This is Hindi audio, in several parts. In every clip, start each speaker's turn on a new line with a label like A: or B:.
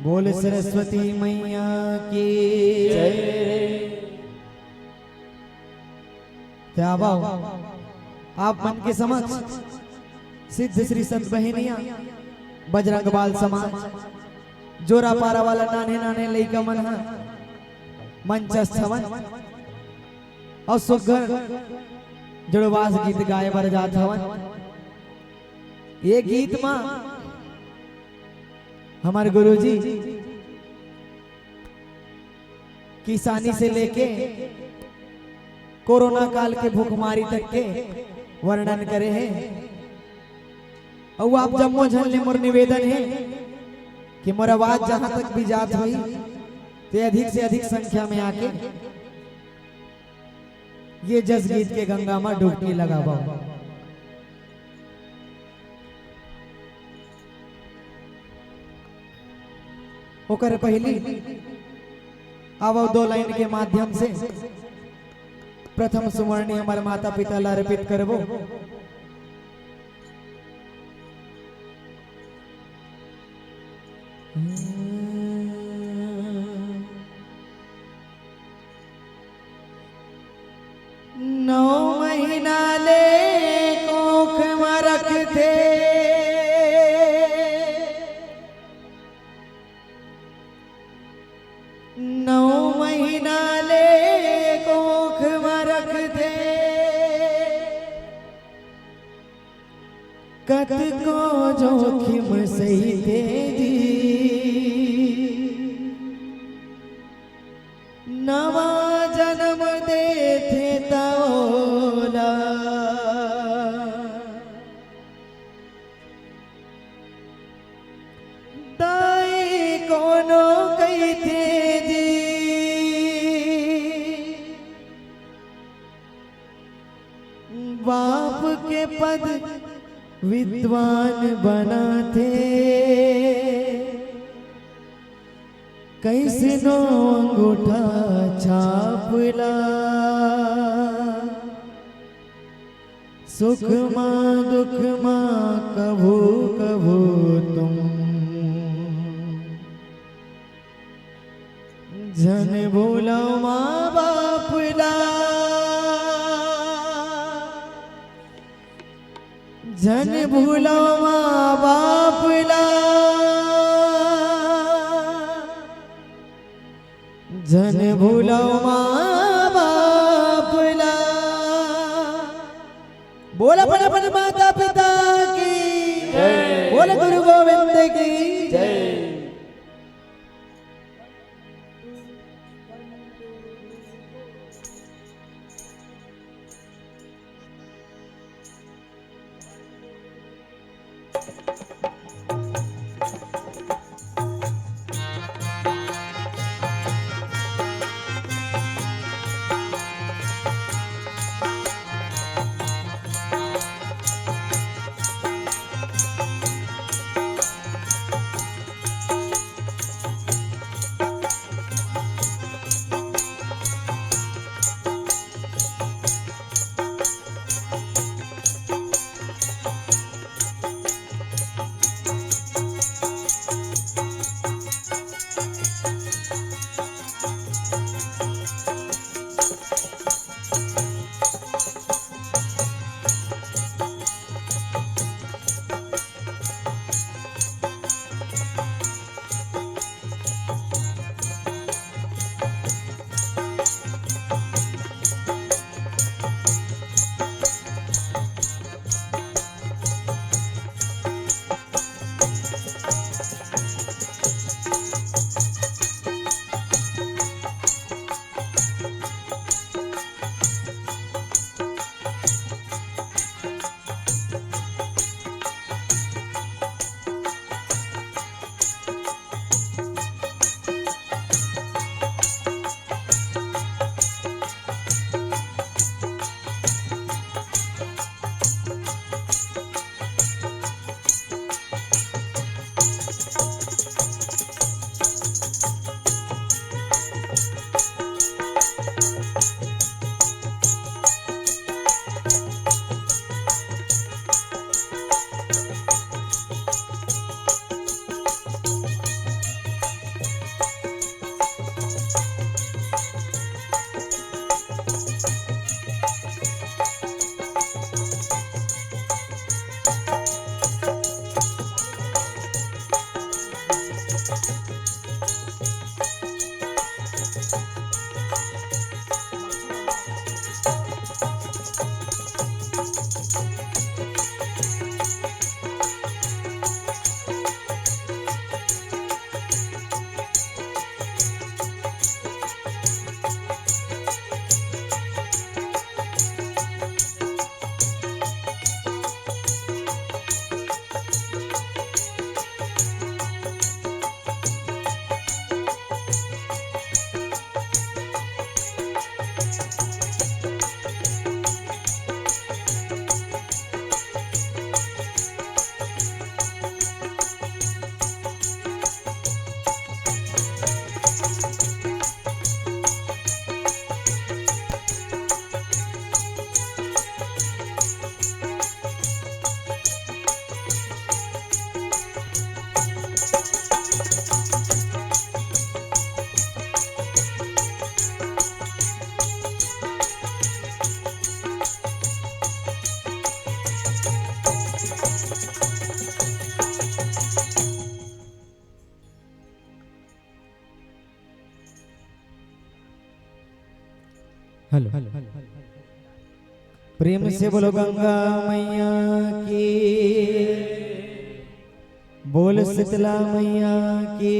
A: बोल सरस्वती मैया की जय। आप मन के समक्ष सिद्ध श्री संत बहनिया बजरंग बाल समाज जोरा पारा वाला नाने नाने लइका मन मंच स्थवन और सुघर जुड़वास गीत गाए बर जात हवन। ये गीत मां हमारे गुरुजी किसानी से लेके कोरोना काल के भूखमारी तक के वर्णन करे हैं। और आप जम्मो झन ले मोर निवेदन है कि मोर आवाज जहां तक भी जात हुई ते अधिक से अधिक संख्या में आके ये जस गीत के गंगा में डुबकी लगावा। ओकर पहली अब दो लाइन के माध्यम से प्रथम सुवर्णी हमारे माता पिता ला अर्पित करबो। नौ महीना ले कोख में रखते कत को जोखिम सही तेजी नवा जन्म दे थे तौला दाई कोनो कही थे जी बाप के पद विद्वान बनाते कैसे नो अंगूठा छापला सुख मां दुख मां कभू कभू तुम जन भूलो मां बापला जन भूलो मां बापला जन भूलो मां बापला। बोल अपन माता पिता की जय। बोल गुरु गोविंद की जय। हेलो प्रेम से बोलो गंगा मैया की, बोल शीतला मैया की।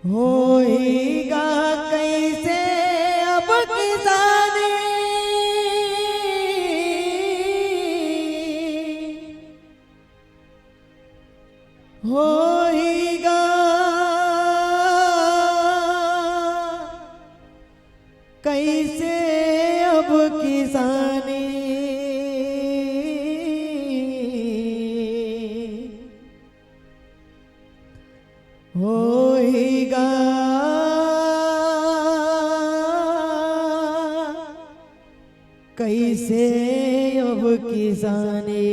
A: होएगा कैसे अब किसानी, होएगा कैसे अब किसानी, होएगा कैसे अब किसानी।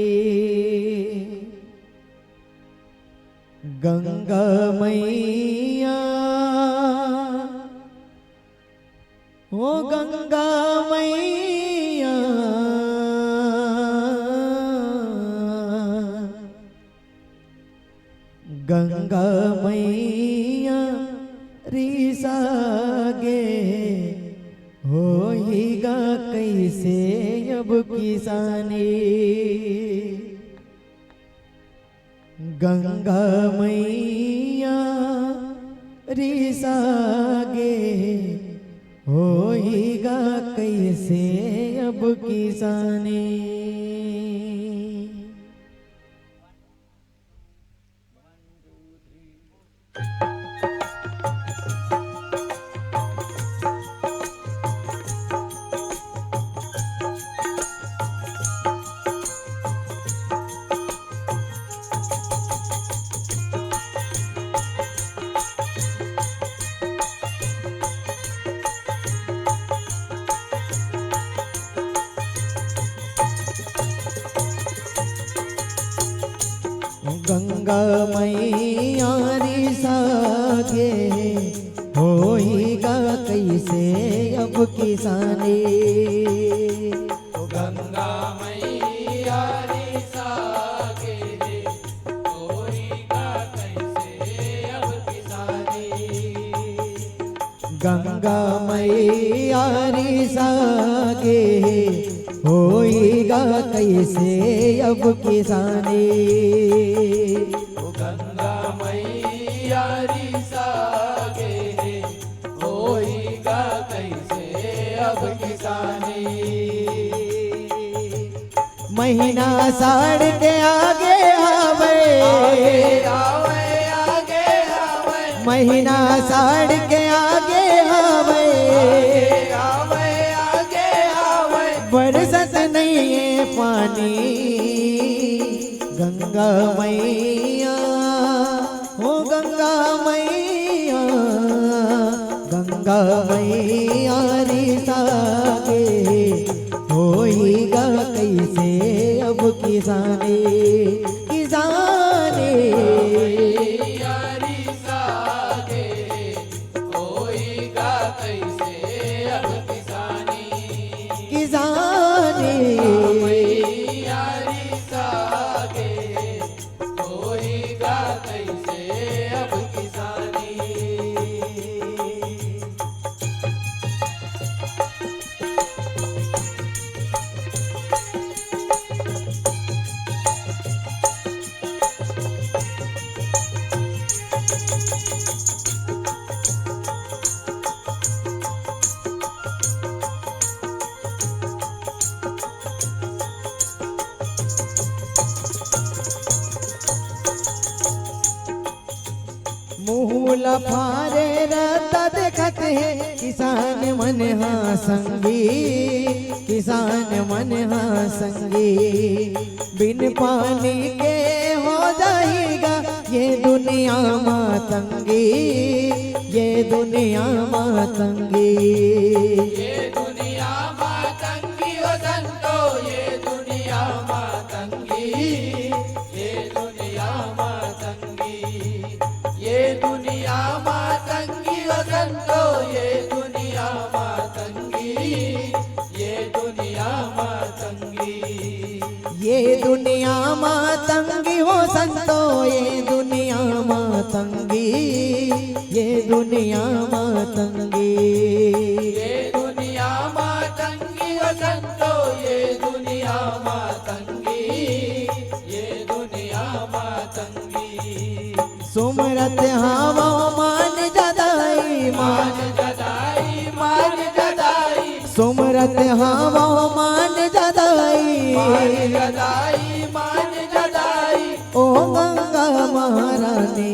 A: गंगा मैया ओ गंगा मैया, गंगा मैया रिसागे, होएगा कैसे अब किसानी। गंगा मैया रिसागे, होएगा कैसे अब किसानी। गंगा मैया रिसागे, होएगा कैसे अब किसानी।
B: गंगा मैया रिसागे, होएगा कैसे अब किसानी।
A: गंगा मैया रिसागे, होएगा कैसे अब किसानी।
B: गंगा मैया रिसागे, होएगा कैसे अब किसानी।
A: महीना साढ़ के आगे आवे,
B: आगे आवे,
A: महीना साढ़ के आगे आवे,
B: आगे आवे,
A: बरसत नहीं है पानी। गंगा मैया ओ गंगा मैया, गंगा मैया रिसागे, होएगा कैसे अब किसानी। किसानी
B: मैया रिसागे, होएगा कैसे अब किसानी।
A: किसानी
B: मैया रिसागे, होएगा कैसे अब किसानी।
A: मूल फारे रहता देखत है किसान मन हाँ संगी, किसान मन हाँ संगी। बिन पानी के हो जाएगा ये दुनिया मातंगी, ये दुनिया मातंगी।
B: ये दुनिया मातंगी हो संतो, ये दुनिया मातंगी, ये दुनिया मातंगी, ये दुनिया मातंगी हो संतो, ये दुनिया मातंगी, ये दुनिया मातंगी।
A: ये दुनिया मातंगी हो संतो, ये दुनिया मातंगी। मातंगी, ये दुनिया मातंगी।
B: ये दुनिया मातंगी ओ संतो, ये दुनिया मातंगी, ये दुनिया मातंगी।
A: सुमरत हवा मान जदाई,
B: मान जदाई, मान जदाई,
A: सुमरत हवा मान जदाई,
B: मान जदाई, मान जदाई।
A: ओ गंगा महारानी,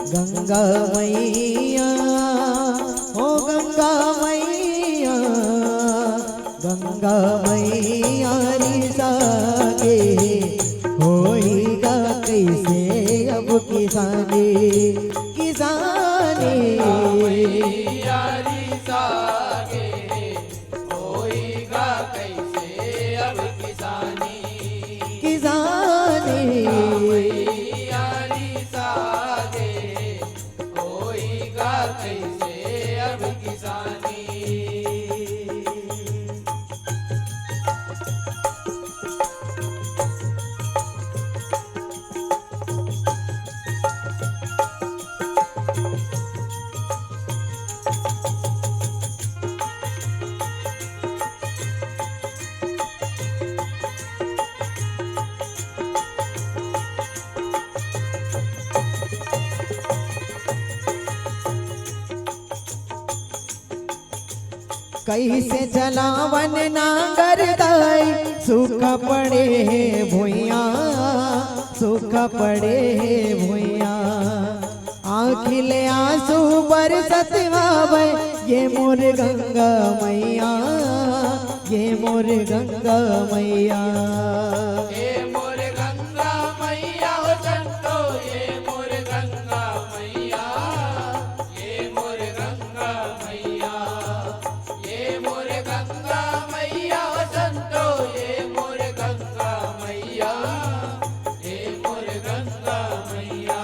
A: गंगा मैया, ओ गंगा मैया, गंगा मैया रिसागे, होइगा कैसे अब किसानी, किसानी।
B: यारी सागे, होइगा कैसे अब किसानी,
A: किसानी।
B: यारी सागे, होइगा कैसे अब किसानी।
A: कैसे जलावन नांगर दाई, सूखा पड़े है भुइया, सूखा पड़े है भुइया। आँखिले आंसू बरसत आवे, ये मोर गंगा मैया, ये मोर गंगा मैया।
B: ये मोर गंगा मैया ओ संतो, ये मोर गंगा मैया, ये मोर गंगा मैया, ये मोर गंगा मैया ओ संतो, ये मोर गंगा मैया, ये मोर गंगा मैया।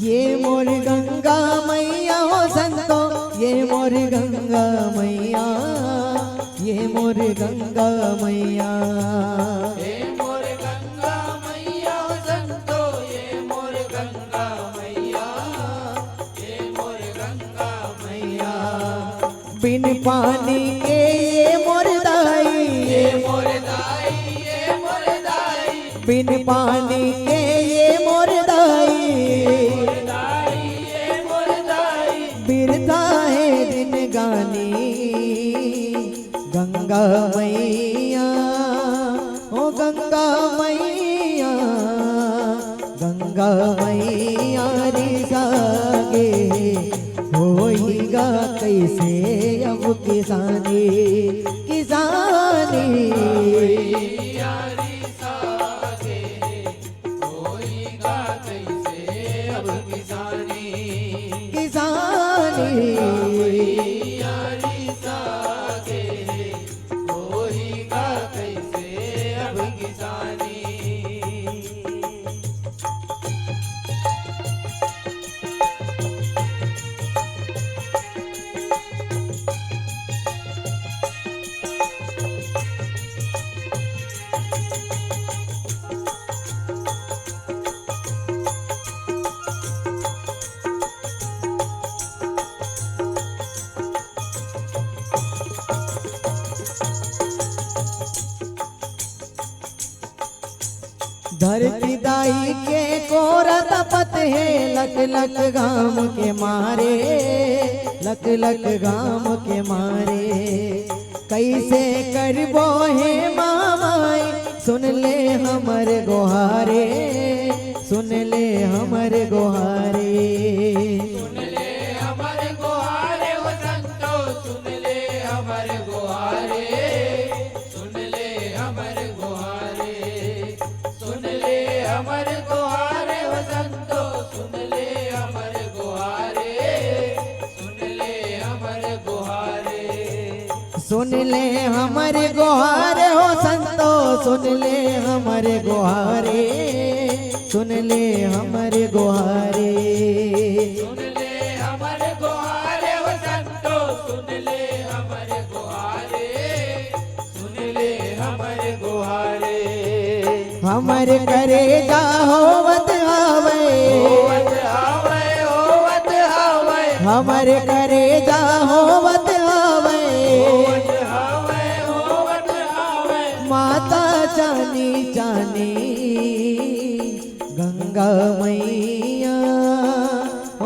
A: ये मोर गंगा मैया हो संतो, ये मोर गंगा मैया, ये मोर गंगा मैया।
B: ये मोर गंगा मैया ओ संतो, ये मोर गंगा मैया, ये मोर गंगा मैया।
A: बिन पानी के ये मोर दाई,
B: ये मोर दाई, ये मोर दाई,
A: बिन पानी के ये मोर दाई।
B: दाई, ये मोर दाई।
A: बिरथा है दिन गानी, गंगा मैया, ओ गंगा मैया, गंगा मैया रिसागे, होइगा कैसे अब किसानी, किसानी।
B: यारी सागे, होइगा कैसे अब किसानी,
A: किसानी।
B: यारी सागे, होइगा कैसे अब किसानी।
A: धरती दाई के कोरा तपत है, लक लक गाम के मारे, लक लक गाम के मारे। कैसे करबो हे मामाई, सुन ले हमर गोहारे, सुन ले हमर गोहारे।
B: सुन ले हमर गुहारे ओ संतो, सुन ले हमर गुहारे, सुन ले हमर गुहारे, सुन ले हमर गुहारे ओ संतो, सुन ले हमर गुहारे, सुन ले हमर गुहारे।
A: सुन ले हमर गोहारे हो संतो, सुन ले हमर गोहारे, सुन ले हमर गोहारे।
B: सुन ले हमर गुहारे ओ संतो, सुन ले हमर गुहारे, सुन ले हमर गुहारे।
A: हमर करे जा होवत आवे,
B: होवत हवे होवत हवे
A: हमारे करेजा होवत हवे
B: होवत हवे होवत हवे
A: माता चानी चानी गंगा मैया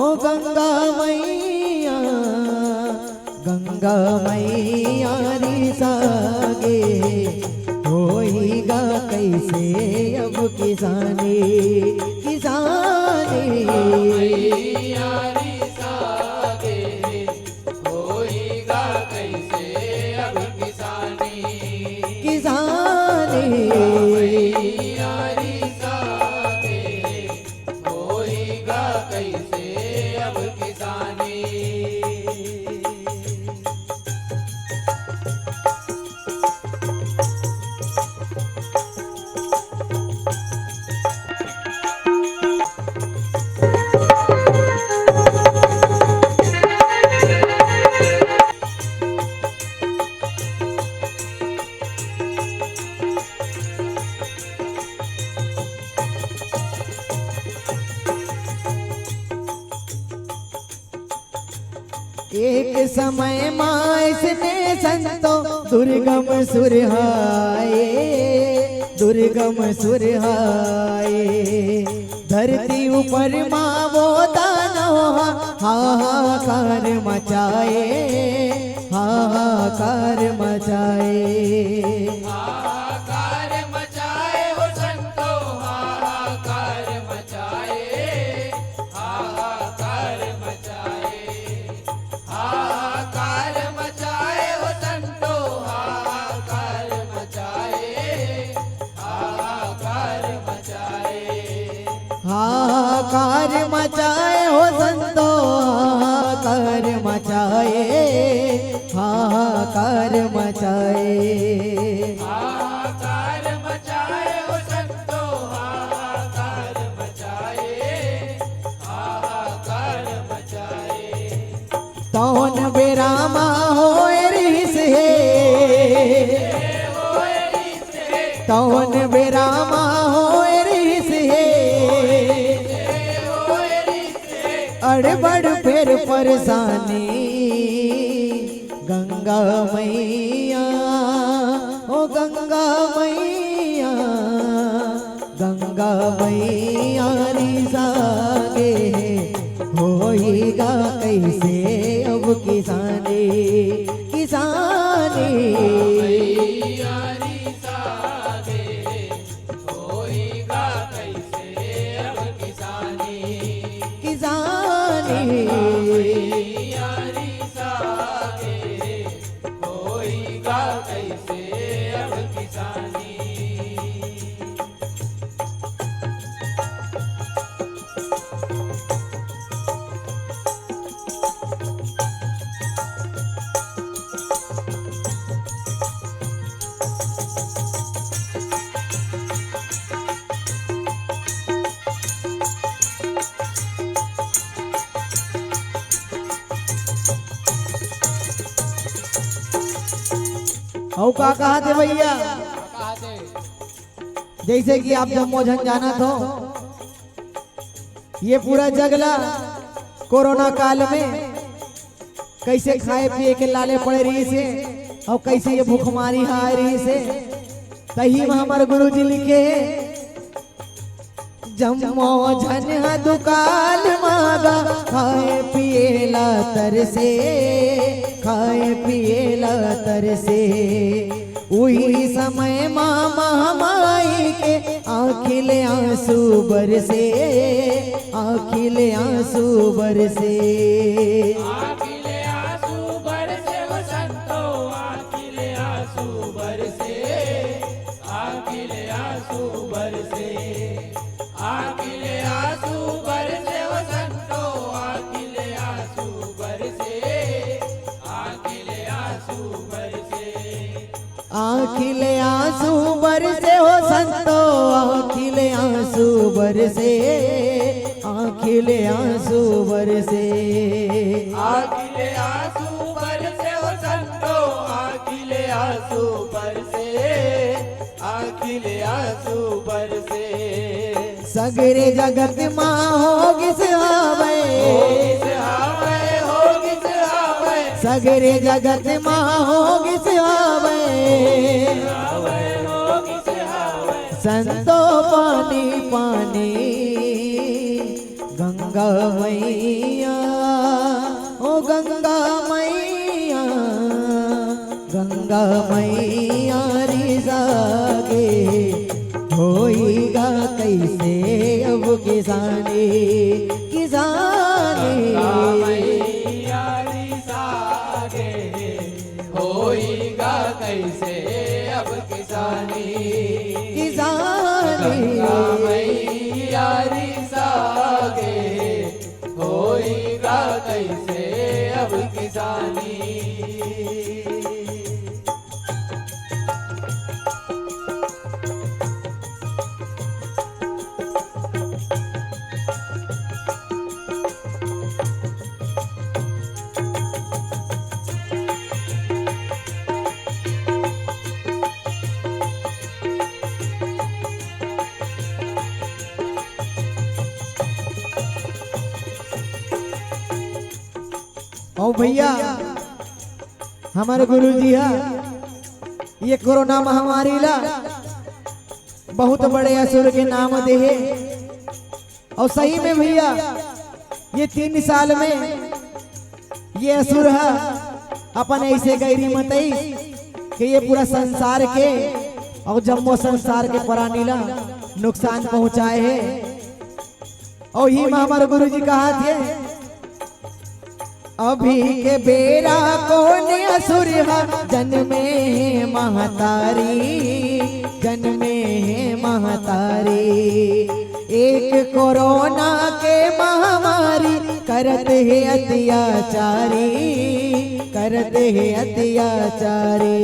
A: ओ गंगा मैया गंगा मैया री सागे होइगा कैसे अब किसानी किसानी
B: यारी सागे होएगा कैसे अब किसानी
A: किसानी
B: यारी सागे होएगा कैसे अब किसानी
A: एक समय माइस ने संतो दुर्गम सुरहाए दुर्गम सुरहाए धरती ऊपर माँ वो दानो हाहाकार मचाए हाहाकार मचाए
B: हाहाकार मचाए हो संतो हाहाकार मचाए हाहाकार मचाए हाहाकार मचाए हो संतो हाहाकार मचाए हाहाकार मचाए
A: हाहाकार मचाए हो संतो हाहाकार मचाए हाहाकार मचाए
B: हाहाकार मचाए हो संतो हाहाकार मचाए हाहाकार मचाए
A: तौन बेरामा होए रिस है तौन बेरामा होए रिस है अड़बड़ फिर परेशानी गंगा मैया ओ गंगा मैया गंगा मैया री सागे होइगा कैसे अब किसानी किसानी
B: यारी सागे होएगा कैसे अब किसानी
A: किसानी
B: यारी सागे होएगा कैसे अब किसानी
A: औ का कहा थे भैया जैसे कि आप जम्मू झन जाना तो ये पूरा जगला कोरोना काल में कैसे खाए पिए के लाले पड़े रही से और कैसे ये भूखमारी हाय रही से तही में हमारे गुरु जी लिखे जम्मो झन दुकाल मागा खाए पिए ला तरसे खाए पिए ला तरसे उही समय मामा माई के आँखिले आंसू बरसे आँखिले आंसू बरसे
B: आखिले आंसू बरसे वो संतो आखिले आंसू बरसे आखिले आंसू बरसे आखिले आंसू बरसे वो संतो आखिले आंसू बरसे आखिले आंसू बरसे
A: आँखिले आंसू बरसे हो संतो आँखिले आंसू बरसे आँखिले आंसू बरसे
B: आखिले आंसू बरसे वो संतो आखिले आंसू बरसे आखिले आंसू बरसे
A: सगरे जगत माँ होगी सुहावे, सगरे जगत माँ होगी सुहावे, संतो पानी पानी गंगा मैया, ओ गंगा मैया, गंगा मैया रिजागे होइगा कैसे अब किसानी, किसानी
B: होइगा कैसे अब किसानी,
A: किसानी
B: मैया रिसागे होइगा कैसे अब किसानी।
A: ओ भैया हमारे गुरु जी है, ये कोरोना महामारी ला बहुत बड़े असुर के नाम दे है। और सही में भैया ये 3 साल में ये असुर है अपन ऐसे गैरी मतई कि ये पूरा संसार के और जम्मो संसार के प्राणी ला नुकसान पहुंचाए है। और ही में हमारे गुरु जी कहा थे अभी के बेरा कौन असुर है, जन्मे महतारी, जन्मे महतारी, एक कोरोना के महामारी करत है अत्याचारी, करत है अत्याचारी,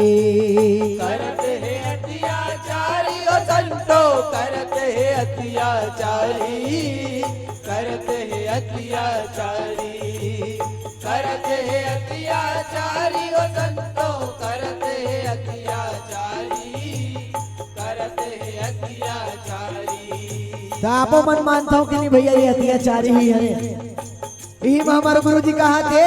B: करत है अत्याचारी ओ संतो, करत है अत्याचारी, करत है अत्याचारी, करत है अत्याचारी ओ संतो, करत है अत्याचारी, करत है अत्याचारी।
A: तो आपो मन मानता हूँ कि नहीं भैया ये अत्याचारी ही है। यही में हमारे गुरु जी कहा थे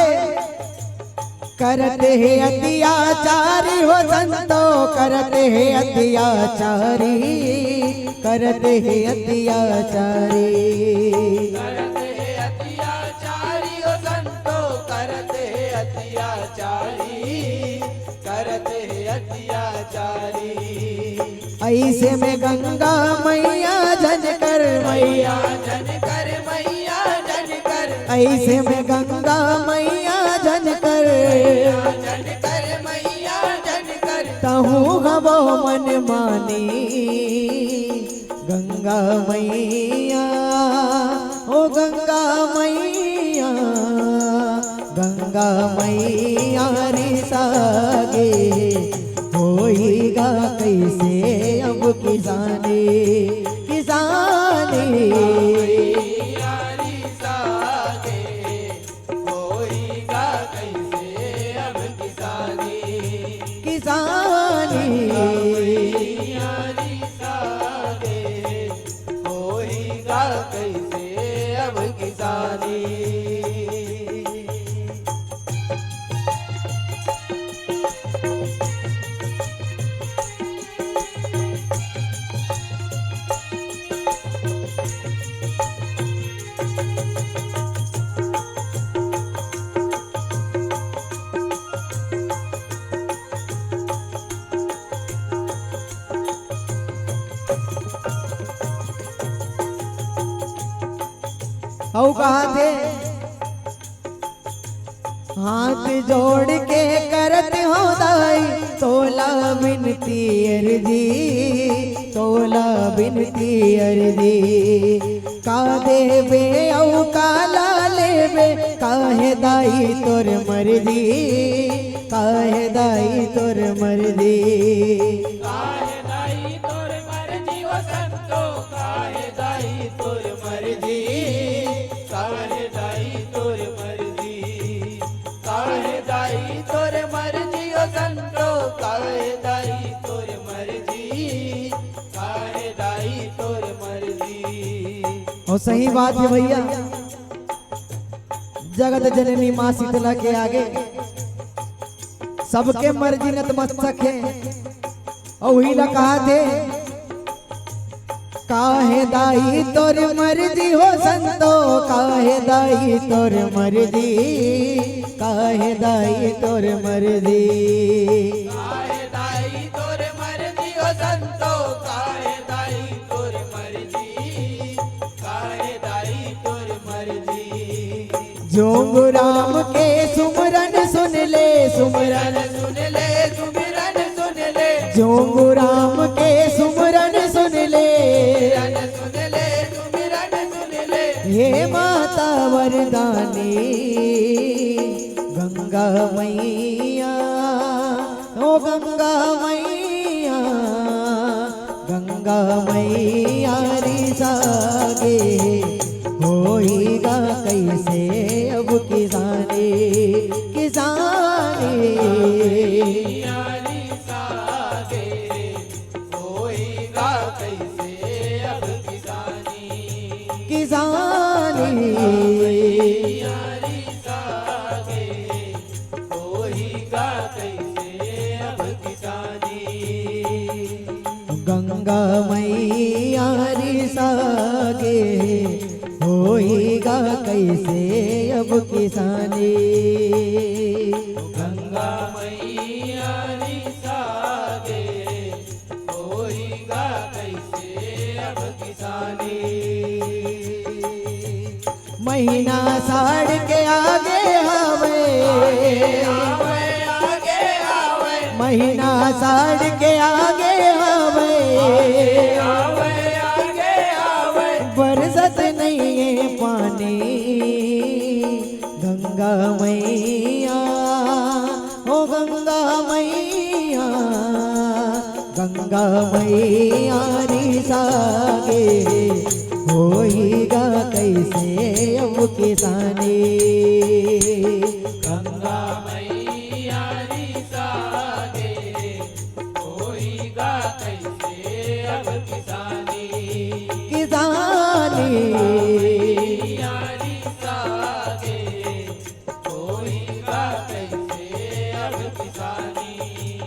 A: करत है अत्याचारी हो संतो, करत है अत्याचारी, करत है अत्याचारी,
B: करत है अत्याचारी ओ संतो, करत है अत्याचारी, करत है अत्याचारी।
A: ऐसे में गंगा मैया जन कर, मैया
B: जन कर, मैया जन कर,
A: ऐसे में गंगा मैया जन कर,
B: जन कर, मैया जन कर,
A: तहु गबो मन मानी, गंगा मैया, ओ गंगा मैया, गंगा मैया रिसागे होइगा कैसे अब किसानी, किसानी
B: मैया रिसागे होइगा कैसे अब किसानी,
A: किसानी
B: मैया रिसागे होइगा कैसे अब किसानी।
A: औ कहा थे हाथ जोड़ के करत हो दाई, तोला बिनती अर्जी, तोला बिनती अर्जी, का देबे औ काला लेबे, काहे दाई तोर मर्जी, काहे दाई तोर मर्जी,
B: काहे दाई तोर मर्जी ओ संतो, काहे दाई तोर मर्जी, काहे दाई तोर मर्जी, काहे दाई तोर मर्जी ओ संतो, काहे दाई तोर मर्जी, काहे दाई तोर मर्जी।
A: और सही बात है भैया, जगत जननी माँ शीतला के आगे सबके मर्जी नतमस्तक है। और वही ला कहा थे, काहे दाई तोर मर्जी हो संतो, काहे दाई तोर मर्जी, काहे दाई तोर मर्जी,
B: काहे दाई तोर मर्जी हो संतो, काहे दाई तोर मर्जी, काहे दाई तोर मर्जी।
A: जोग राम के सुमरन सुन ले, सुमरन
B: सुन ले, सुमिरन सुन ले,
A: जोग राम के सुमरन सुन ले,
B: सुन ले, सुमिरन सुन ले।
A: हे माता वरदानी गंगा मैया, ओ गंगा मैया, गंगा मैया रिसागे होइगा कैसे अब किसानी, किसानी
B: यारी सागे होएगा कैसे अब किसानी,
A: किसानी
B: यारी सागे होएगा कैसे अब किसानी।
A: गंगा मैया रिसागे होइगा कैसे अब किसानी,
B: गंगा मैया रिसागे होएगा कैसे अब किसानी।
A: महीना साड़ के आगे आवे,
B: आवे आगे आवे,
A: महीना साड़ के आगे आवे,
B: आवे आगे आवे,
A: बरसत नहीं है पानी, गंगा मैया, ओ गंगा मैया, गंगा मैया रिसागे होइगा कैसे अब किसानी,
B: गंगा मैया रिसागे होएगा कैसे अब किसानी।
A: किसानी
B: मैया रिसागे होएगा कैसे अब किसानी।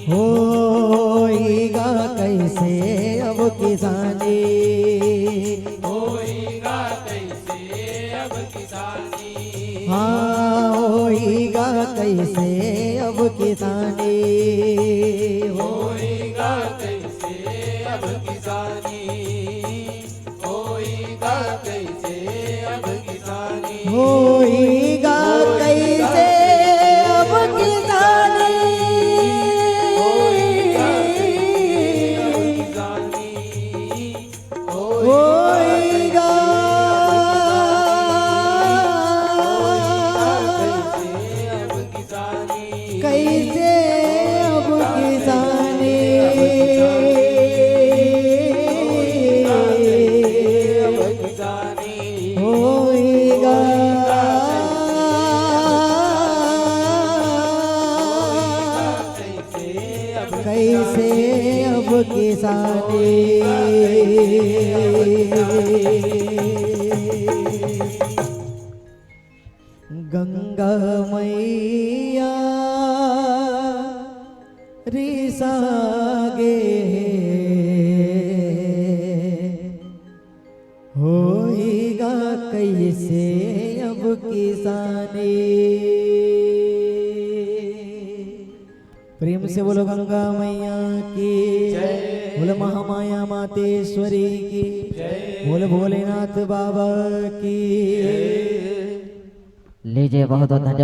A: होइगा कैसे अब किसानी,
B: होएगा कैसे अब किसानी।
A: हाँ होइगा कैसे अब किसानी,
B: होएगा कैसे अब किसानी। होएगा कैसे अब किसानी।
A: होइगा कैसे अब किसानी,
B: होएगा कैसे अब किसानी।
A: होइगा
B: कैसे अब किसानी।
A: कैसे अब किसानी,
B: अब किसानी।
A: होइगा
B: कैसे अब
A: कैसे अब किसानी। गंगा मैया रिसागे होइगा कैसे अब किसानी। प्रेम से बोलो गंगा मैया की, बोले महामाया मातेश्वरी की, बोले भोलेनाथ बाबा की।
C: लीजिए बहुत बहुत धन्यवाद।